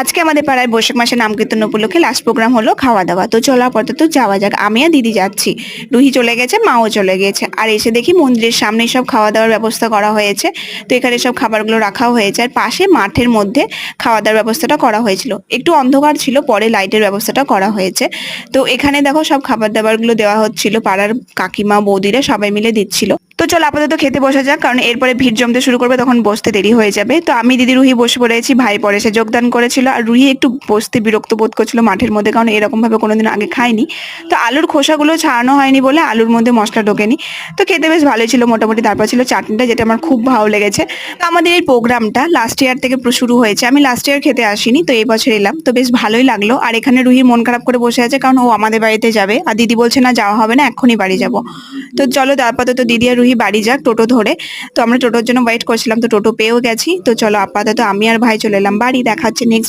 আজকে আমাদের পাড়ায় বৈশাখ মাসে নাম কীর্তন উপলক্ষে লাস্ট প্রোগ্রাম হলো খাওয়া দাওয়া। তো চলো আপাতত যাওয়া যাক, আমি আর দিদি যাচ্ছি। রুহি চলে গেছে, মাও চলে গেছে। আর এসে দেখি মন্দিরের সামনে সব খাওয়া দাওয়ার ব্যবস্থা করা হয়েছে। তো এখানে সব খাবারগুলো রাখাও হয়েছে, আর পাশে মাঠের মধ্যে খাওয়া দাওয়ার ব্যবস্থাটা করা হয়েছিল। একটু অন্ধকার ছিল, পরে লাইটের ব্যবস্থাটা করা হয়েছে। তো এখানে দেখো সব খাবার দাবার গুলো দেওয়া হচ্ছিল, পাড়ার কাকিমা বৌদিরা সবাই মিলে দিচ্ছিল। তো চলো আপাতত খেতে বসা যাক, কারণ এরপরে ভিড় জমতে শুরু করবে, তখন বসতে দেরি হয়ে যাবে। তো আমি, দিদি, রুহি বসে পড়েছি। ভাই পরে সে যোগদান করেছিল, আর রুহি একটু বসতে বিরক্ত বোধ করছিল মাঠের মধ্যে, কারণ এরকম ভাবে কোনোদিন আগে খায়নি। তো আলুর খোসাগুলো ছাড়ানো হয়নি বলে আলুর মধ্যে মশলা ঢোকেনি। তো খেতে বেশ ভালোই ছিল মোটামুটি। তারপর ছিল চাটনিটা, যেটা আমার খুব ভালো লেগেছে। তো আমাদের এই প্রোগ্রামটা লাস্ট ইয়ার থেকে শুরু হয়েছে। আমি লাস্ট ইয়ার খেতে আসিনি, তো এই বছর এলাম, তো বেশ ভালোই লাগলো। আর এখানে রুহি মন খারাপ করে বসে আছে, কারণ ও আমাদের বাড়িতে যাবে, আর দিদি বলছে না যাওয়া হবে না, এক্ষুনি বাড়ি যাব। তো চলো আপাতত দিদি আর রুহি বাড়ি যাক টোটো ধরে। তো আমরা টোটোর জন্য ওয়েট করছিলাম, তো টোটো পেয়েও গেছি। তো চলো আপাতত আমি আর ভাই চলে এলাম বাড়ি। দেখা হচ্ছে নেক্সট